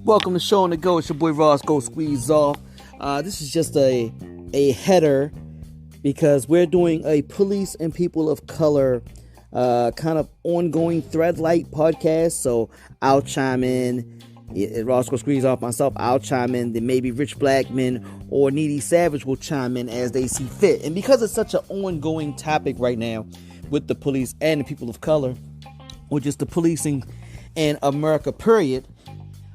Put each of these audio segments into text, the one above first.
Welcome to Show on the Go. It's your boy Ross Go Squeeze Off. This is just a header because we're doing a police and people of color kind of ongoing thread-like podcast. So I'll chime in. Ross Go Squeeze Off myself. I'll chime in. Then maybe Rich Blackman or Needy Savage will chime in as they see fit. And because it's such an ongoing topic right now with the police and the people of color, or just the policing in America, period.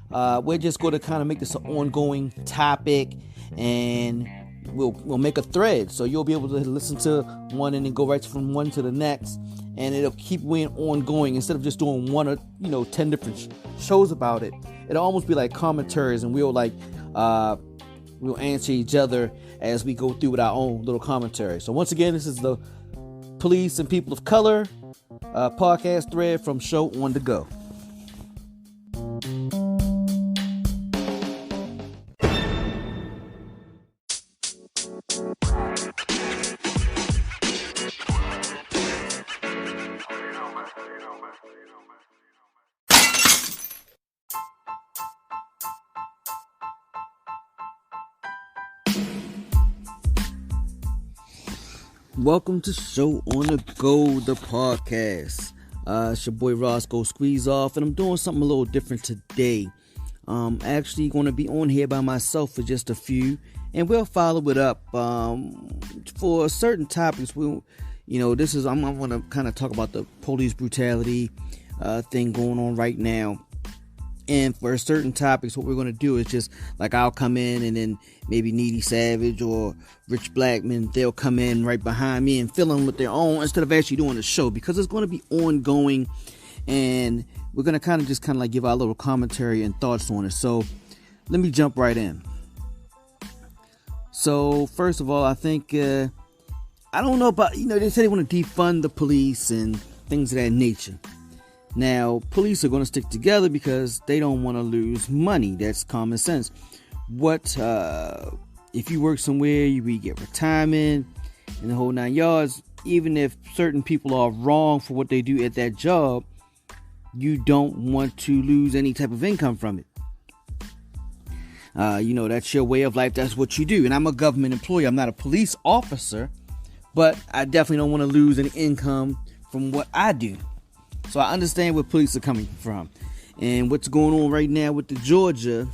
We're just going to kind of make this an ongoing topic, and we'll make a thread, so you'll be able to listen to one and then go right from one to the next, and it'll keep being ongoing instead of just doing one or 10 different shows about it. It'll almost be like commentaries, and we'll answer each other as we go through with our own little commentary. So once again, this is the Police and People of Color podcast thread from Show on the Go. Welcome to Show on the Go, the podcast. It's your boy Ross Go Squeeze Off, and I'm doing something a little different today. Actually going to be on here by myself for just a few, and we'll follow it up for certain topics. I'm going to kind of talk about the police brutality thing going on right now. And for certain topics, what we're going to do is just like I'll come in, and then maybe Needy Savage or Rich Blackman, they'll come in right behind me and fill in with their own instead of actually doing the show, because it's going to be ongoing, and we're going to kind of like give our little commentary and thoughts on it. So let me jump right in. So first of all, I think I don't know about they say they want to defund the police and things of that nature. Now, police are going to stick together because they don't want to lose money. That's common sense. If you work somewhere, you get retirement and the whole 9 yards. Even if certain people are wrong for what they do at that job, you don't want to lose any type of income from it. That's your way of life. That's what you do. And I'm a government employee. I'm not a police officer, but I definitely don't want to lose any income from what I do. So I understand where police are coming from, and what's going on right now with the Georgia,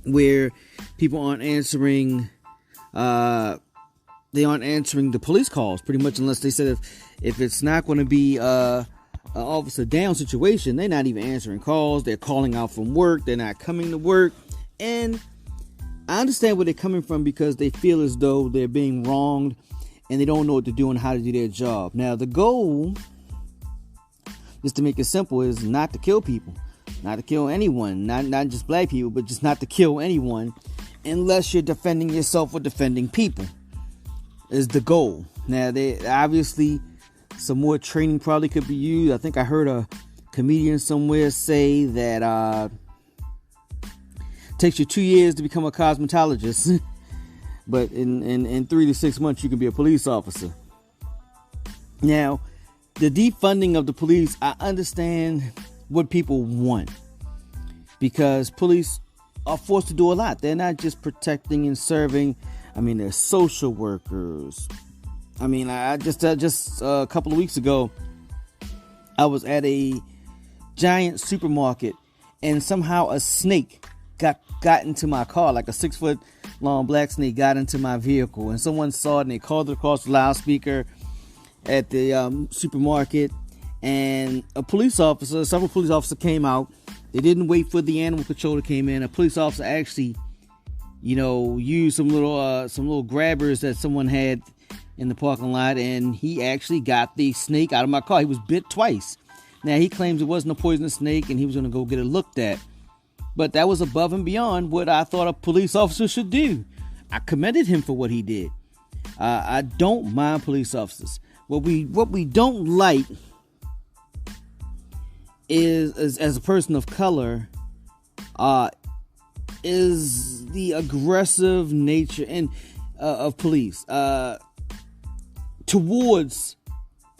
where people aren't answering, the police calls pretty much, unless they said if it's not going to be an officer down situation, they're not even answering calls. They're calling out from work. They're not coming to work, and I understand where they're coming from because they feel as though they're being wronged, and they don't know what to do and how to do their job. Now the goal, just to make it simple, is not to kill people, not to kill anyone, not just black people, but just not to kill anyone unless you're defending yourself or defending people is the goal. Now, obviously some more training probably could be used. I think I heard a comedian somewhere say that it takes you 2 years to become a cosmetologist, but in 3 to 6 months you can be a police officer. Now, the defunding of the police, I understand what people want, because police are forced to do a lot. They're not just protecting and serving. They're social workers. I just a couple of weeks ago, I was at a giant supermarket, and somehow a snake got into my car, like a 6 foot long black snake got into my vehicle, and someone saw it and they called it across the loudspeaker at the supermarket, and several police officers came out. They didn't wait for the animal control to come in. A police officer actually, used some little grabbers that someone had in the parking lot, and he actually got the snake out of my car. He was bit twice. Now, he claims it wasn't a poisonous snake, and he was going to go get it looked at. But that was above and beyond what I thought a police officer should do. I commended him for what he did. I don't mind police officers. What we don't like is as a person of color, is the aggressive nature and of police towards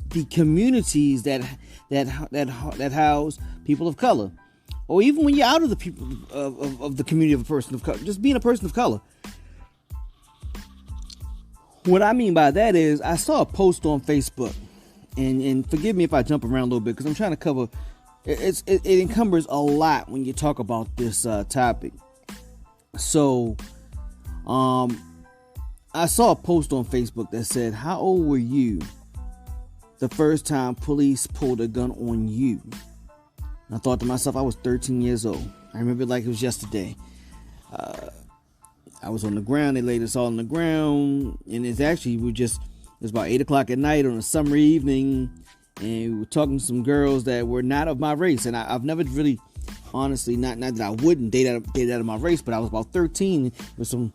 the communities that house people of color, or even when you're out of the people of the community of a person of color, just being a person of color. What I mean by that is, I saw a post on Facebook, and forgive me if I jump around a little bit because I'm trying to cover. It encumbers a lot when you talk about this topic. So, I saw a post on Facebook that said, "How old were you the first time police pulled a gun on you?" And I thought to myself, I was 13 years old. I remember it like it was yesterday. I was on the ground. They laid us all on the ground, and it was about 8 o'clock at night on a summer evening, and we were talking to some girls that were not of my race. And I've never really, honestly, not that I wouldn't date out of my race, but I was about 13 with some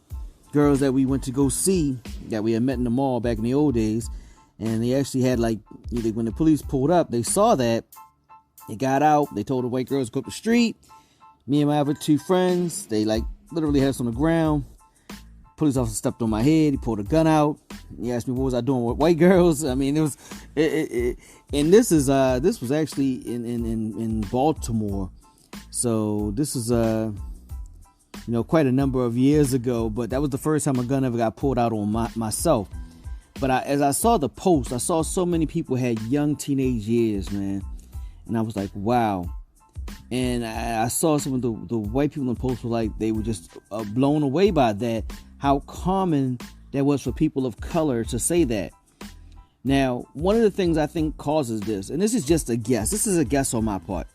girls that we went to go see that we had met in the mall back in the old days. And they actually had, like, when the police pulled up, they saw that. They got out. They told the white girls to go up the street. Me and my other two friends, they, like, literally had us on the ground. Police officer stepped on my head. He pulled a gun out. He asked me what was I doing with white girls. I mean, and this was actually in Baltimore. So this is quite a number of years ago. But that was the first time a gun ever got pulled out on myself. But as I saw the post, I saw so many people had young teenage years, man. And I was like, wow. And I saw some of the white people in the post were like, they were just blown away by that. How common that was for people of color to say that. Now, one of the things I think causes this, and this is just a guess. This is a guess on my part.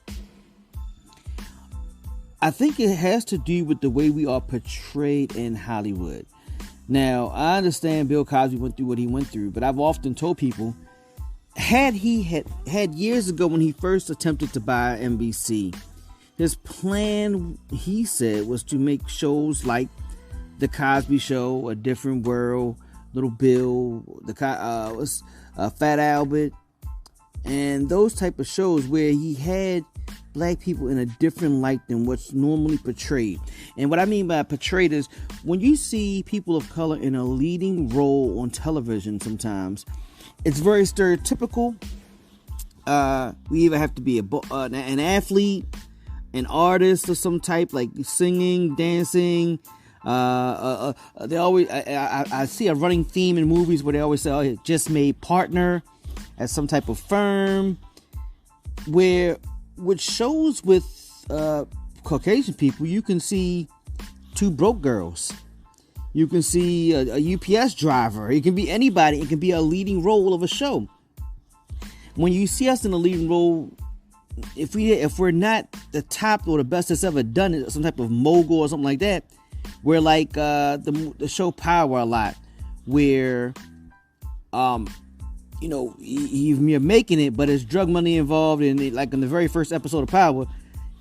I think it has to do with the way we are portrayed in Hollywood. Now, I understand Bill Cosby went through what he went through, but I've often told people, had he had years ago when he first attempted to buy NBC, his plan, he said, was to make shows like The Cosby Show, A Different World, Little Bill, Fat Albert, and those type of shows where he had black people in a different light than what's normally portrayed. And what I mean by portrayed is when you see people of color in a leading role on television, sometimes it's very stereotypical. We either have to be an athlete, an artist of some type, like singing, dancing. They always I see a running theme in movies where they always say, "Oh, just made partner at some type of firm," which shows with Caucasian people, you can see two broke girls. You can see a UPS driver. It can be anybody. It can be a leading role of a show. When you see us in a leading role, if we're not the top or the best that's ever done it, some type of mogul or something like that, we're like the show Power a lot, where you're making it, but there's drug money involved, and like in the very first episode of Power,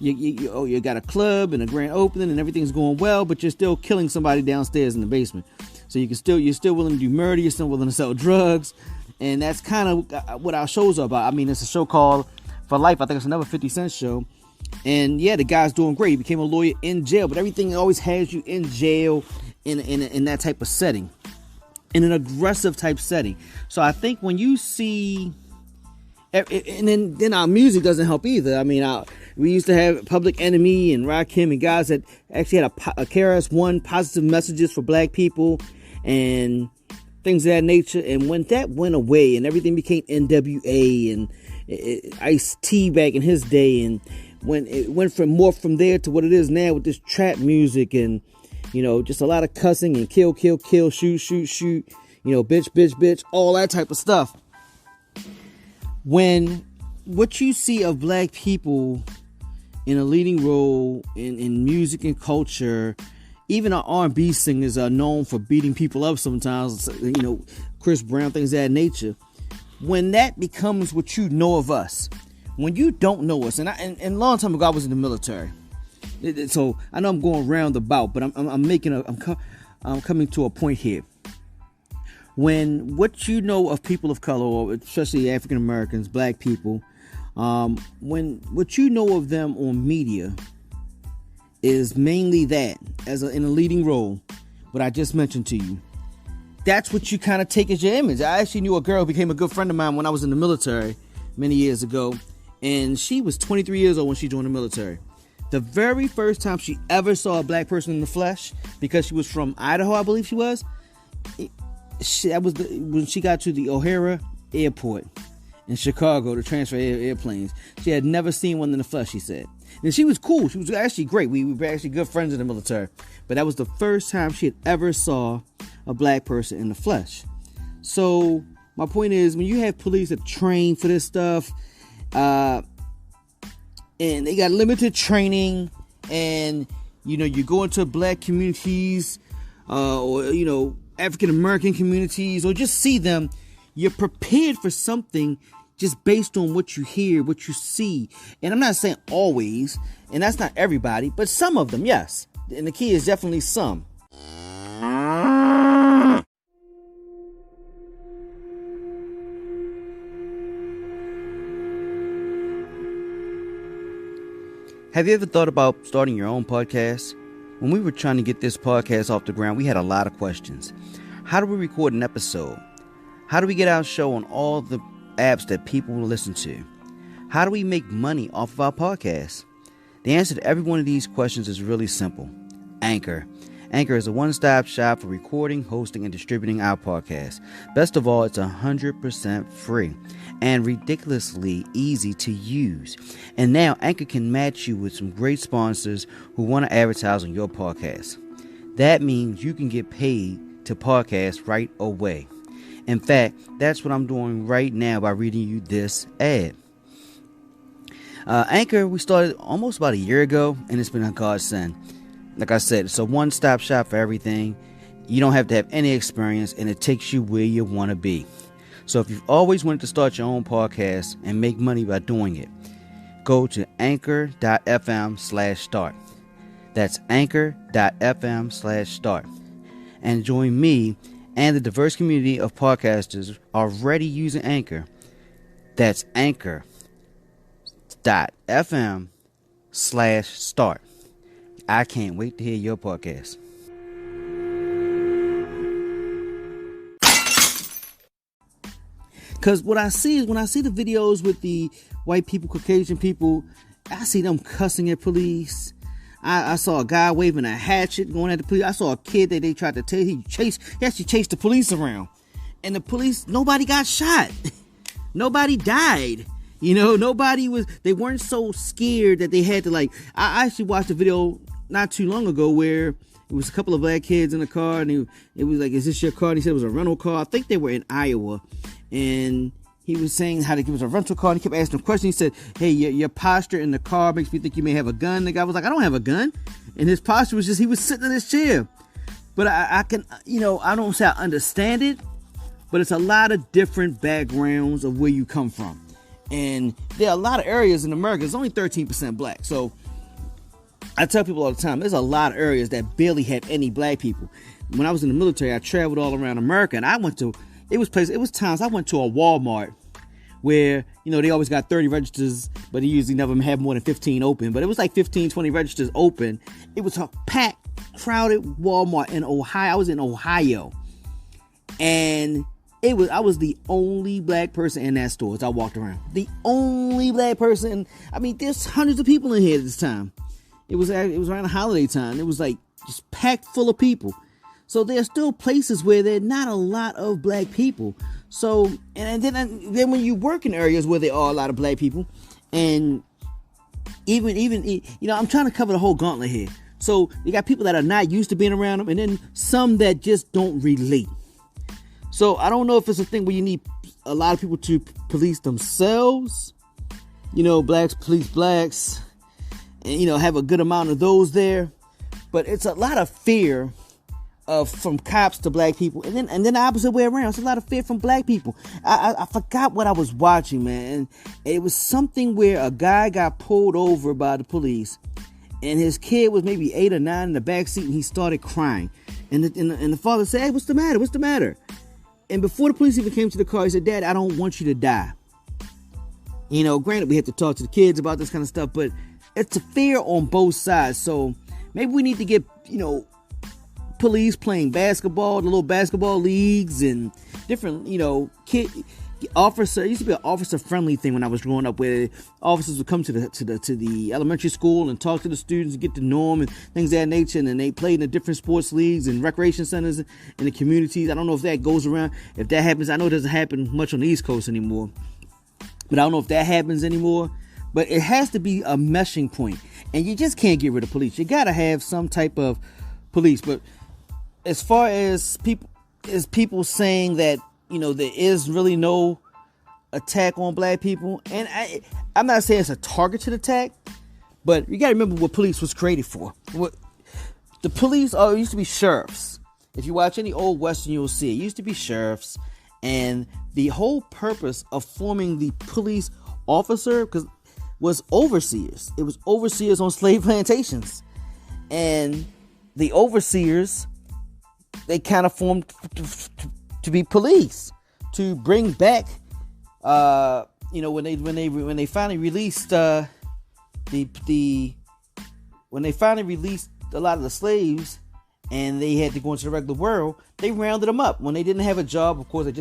you got a club and a grand opening and everything's going well, but you're still killing somebody downstairs in the basement. So you're still willing to do murder, you're still willing to sell drugs, and that's kind of what our shows are about. I mean, it's a show called For Life. I think it's another 50 Cent show. And yeah, the guy's doing great. He became a lawyer in jail, but everything always has you in jail in that type of setting, in an aggressive type setting. So I think when you see, and then our music doesn't help either. I mean, we used to have Public Enemy and Rakim and guys that actually had a KRS-One, positive messages for black people and things of that nature. And when that went away and everything became NWA and Ice-T back in his day, and when it went from there to what it is now with this trap music and, just a lot of cussing and kill, shoot, bitch, all that type of stuff. When what you see of black people in a leading role in music and culture, even our R&B singers are known for beating people up sometimes, Chris Brown, things of that nature. When that becomes what you know of us, when you don't know us, and a long time ago I was in the military, so I know I'm going roundabout, but I'm coming to a point here. When what you know of people of color, or especially African Americans, black people, when what you know of them on media is mainly that in a leading role, what I just mentioned to you, that's what you kind of take as your image. I actually knew a girl who became a good friend of mine when I was in the military many years ago, and she was 23 years old when she joined the military. The very first time she ever saw a black person in the flesh, because she was from Idaho, I believe she was, when she got to the O'Hare Airport in Chicago to transfer airplanes. She had never seen one in the flesh, she said. And she was cool. She was actually great. We were actually good friends in the military. But that was the first time she had ever saw a black person in the flesh. So my point is, when you have police that train for this stuff, and they got limited training, and you go into black communities, or African American communities, or just see them, you're prepared for something just based on what you hear, what you see. And I'm not saying always, and that's not everybody, but some of them, yes. And the key is definitely some. Have you ever thought about starting your own podcast? When we were trying to get this podcast off the ground, we had a lot of questions. How do we record an episode? How do we get our show on all the apps that people will listen to? How do we make money off of our podcast? The answer to every one of these questions is really simple. Anchor. Anchor is a one-stop shop for recording, hosting, and distributing our podcast. Best of all, it's 100% free and ridiculously easy to use. And now Anchor can match you with some great sponsors who want to advertise on your podcast. That means you can get paid to podcast right away. In fact, that's what I'm doing right now by reading you this ad. Anchor, we started almost about a year ago, and it's been a godsend. Like I said, it's a one-stop shop for everything. You don't have to have any experience, and it takes you where you want to be. So if you've always wanted to start your own podcast and make money by doing it, go to anchor.fm/start. That's anchor.fm/start. And join me and the diverse community of podcasters already using Anchor. That's anchor.fm/start. I can't wait to hear your podcast. Because what I see is, when I see the videos with the white people, Caucasian people, I see them cussing at police. I saw a guy waving a hatchet going at the police. I saw a kid that they tried to take. He actually chased the police around. And the police, nobody got shot. Nobody died. They weren't so scared that they had to I actually watched a video not too long ago where it was a couple of black kids in a car, and it was like, "Is this your car?" And he said it was a rental car. I think they were in Iowa, and he was saying how to give us a rental car, and he kept asking him questions. He said, "Hey, your posture in the car makes me think you may have a gun." The guy was like, "I don't have a gun," and his posture was just, he was sitting in his chair. But I can, I don't say I understand it, but it's a lot of different backgrounds of where you come from, and there are a lot of areas in America. It's only 13% black, so I tell people all the time, there's a lot of areas that barely have any black people. When I was in the military, I traveled all around America, and it was times I went to a Walmart where, they always got 30 registers, but they usually never had more than 15 open. But it was like 15, 20 registers open. It was a packed, crowded Walmart in Ohio. I was in Ohio, and I was the only black person in that store as I walked around. The only black person. I mean, there's hundreds of people in here at this time. It was around the holiday time. It was like just packed full of people. So there are still places where there are not a lot of black people. So, and then when you work in areas where there are a lot of black people, and even I'm trying to cover the whole gauntlet here. So you got people that are not used to being around them, and then some that just don't relate. So I don't know if it's a thing where you need a lot of people to police themselves. Blacks police blacks. And, have a good amount of those there. But it's a lot of fear from cops to black people. And then the opposite way around. It's a lot of fear from black people. I forgot what I was watching, man. And it was something where a guy got pulled over by the police. And his kid was maybe 8 or 9 in the back seat, and he started crying. And the father said, "Hey, what's the matter? What's the matter?" And before the police even came to the car, he said, "Dad, I don't want you to die." Granted, we have to talk to the kids about this kind of stuff, but it's a fear on both sides. So maybe we need to get, police playing basketball, the little basketball leagues, and different, kid officer. It used to be an officer-friendly thing when I was growing up, where officers would come to the elementary school and talk to the students and get to know them and things of that nature. And then they played in the different sports leagues and recreation centers in the communities. I don't know if that goes around, if that happens. I know it doesn't happen much on the East Coast anymore, but I don't know if that happens anymore. But it has to be a meshing point, and you just can't get rid of police. You gotta have some type of police. But as far as people saying that, there is really no attack on black people, and I'm not saying it's a targeted attack, but you gotta remember what police was created for. What the police used to be sheriffs. If you watch any old Western, you'll see it used to be sheriffs, and the whole purpose of forming the police officer was overseers. It was overseers on slave plantations, and the overseers, they kind of formed to be police, to bring back, when they finally released when they finally released a lot of the slaves, and they had to go into the regular world, they rounded them up. When they didn't have a job, of course, they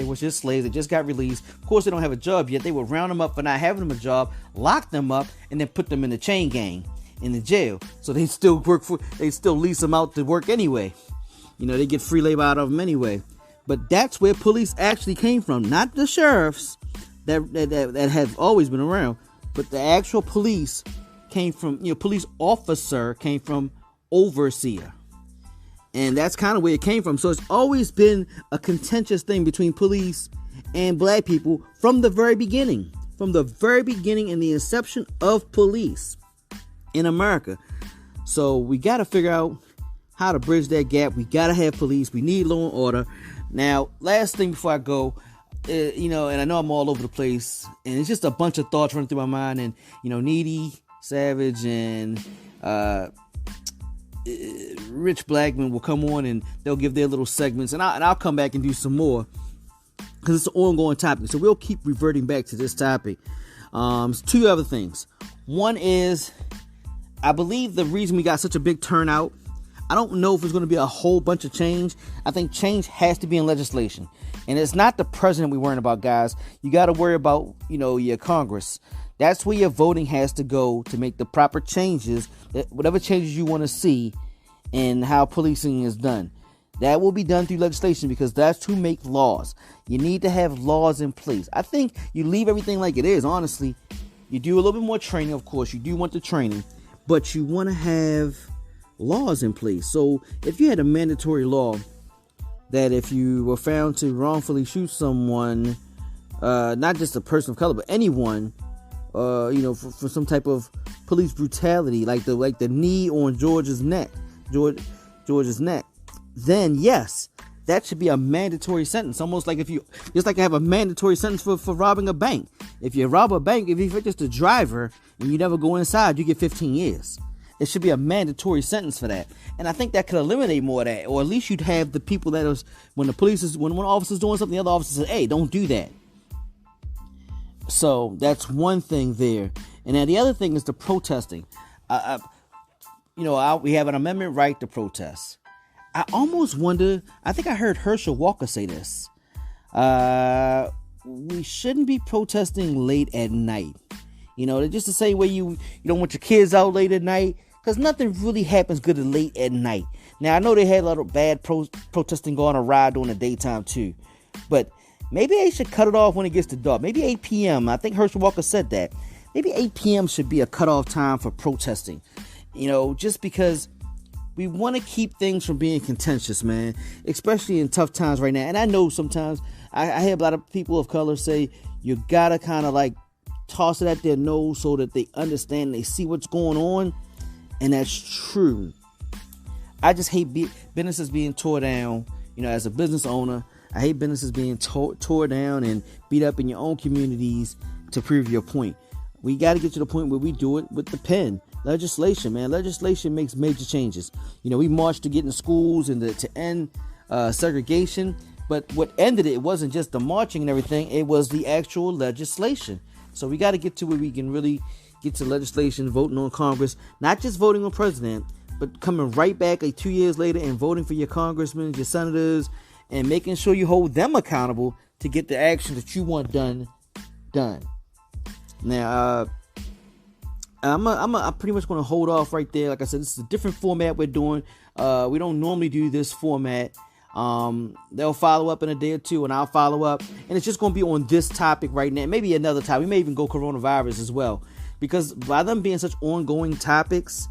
were just slaves. They just got released. Of course, they don't have a job yet. They would round them up for not having them a job, lock them up, and then put them in the chain gang in the jail. So they still lease them out to work anyway. They get free labor out of them anyway. But that's where police actually came from, not the sheriffs that have always been around, but the actual police came from, police officer came from overseer. And that's kind of where it came from. So it's always been a contentious thing between police and black people from the very beginning. From the very beginning and the inception of police in America. So we got to figure out how to bridge that gap. We got to have police. We need law and order. Now, last thing before I go, and I know I'm all over the place, and it's just a bunch of thoughts running through my mind. And, Needy, Savage, and Rich Blackman will come on and they'll give their little segments, and I'll come back and do some more because it's an ongoing topic. So we'll keep reverting back to this topic. Two other things. One is, I believe the reason we got such a big turnout, I don't know if it's going to be a whole bunch of change. I think change has to be in legislation, and it's not the president we're worrying about, guys. You got to worry about, your Congress. That's where your voting has to go to make the proper changes, whatever changes you want to see in how policing is done. That will be done through legislation, because that's who make laws. You need to have laws in place. I think you leave everything like it is, honestly. You do a little bit more training, of course. You do want the training, but you want to have laws in place. So if you had a mandatory law that if you were found to wrongfully shoot someone, not just a person of color, but anyone, for some type of police brutality, like the knee on George's neck, then yes, that should be a mandatory sentence. Almost like just like I have a mandatory sentence for robbing a bank. If you rob a bank, if you're just a driver and you never go inside, you get 15 years. It should be a mandatory sentence for that. And I think that could eliminate more of that. Or at least you'd have the people when one officer's doing something, the other officer says, hey, don't do that. So that's one thing there. And then the other thing is the protesting. We have an amendment right to protest. I almost wonder, I think I heard Herschel Walker say this. We shouldn't be protesting late at night. Just the same way you don't want your kids out late at night, because nothing really happens good late at night. Now, I know they had a lot of bad protesting going around during the daytime too, but maybe they should cut it off when it gets to dark. Maybe 8 p.m. I think Herschel Walker said that. Maybe 8 p.m. should be a cutoff time for protesting. Just because we want to keep things from being contentious, man, especially in tough times right now. And I know sometimes I hear a lot of people of color say you gotta kind of like toss it at their nose so that they understand, they see what's going on. And that's true. I just hate businesses being tore down. As a business owner, I hate businesses being tore down and beat up in your own communities to prove your point. We got to get to the point where we do it with the pen. Legislation, man. Legislation makes major changes. We marched to get in schools and to end segregation. But what ended it wasn't just the marching and everything. It was the actual legislation. So we got to get to where we can really, get to legislation, voting on Congress, not just voting on president, but coming right back 2 years later and voting for your congressmen, your senators, and making sure you hold them accountable to get the action that you want done. Now, I'm pretty much going to hold off right there. Like I said, this is a different format we're doing. We don't normally do this format. They'll follow up in a day or two, and I'll follow up, and it's just going to be on this topic right now. Maybe another topic. We may even go coronavirus as well, because by them being such ongoing topics,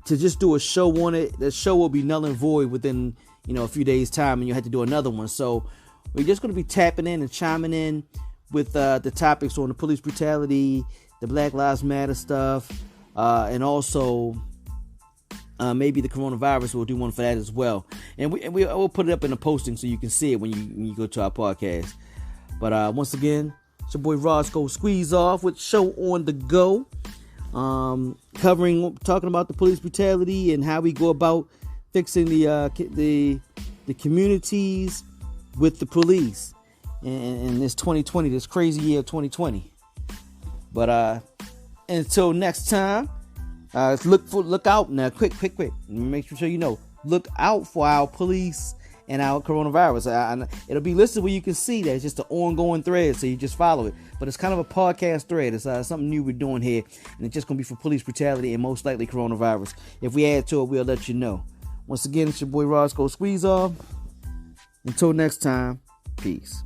to just do a show on it, the show will be null and void within a few days' time, and you have to do another one. So we're just going to be tapping in and chiming in with the topics on the police brutality, the Black Lives Matter stuff, and also maybe the coronavirus. We'll do one for that as well, and we'll put it up in the posting so you can see it when you go to our podcast. But once again, it's your boy Roscoe Squeeze Off with Show on the Go, talking about the police brutality and how we go about fixing the communities with the police in this 2020, this crazy year of 2020. But until next time, look out now. Quick. Make sure you know. Look out for our police and our coronavirus. It'll be listed where you can see that it's just an ongoing thread, so you just follow it. But it's kind of a podcast thread. It's something new we're doing here, and it's just gonna be for police brutality and most likely coronavirus. If we add to it, we'll let you know. Once again, it's your boy Roscoe Squeeze Off. Until next time, peace.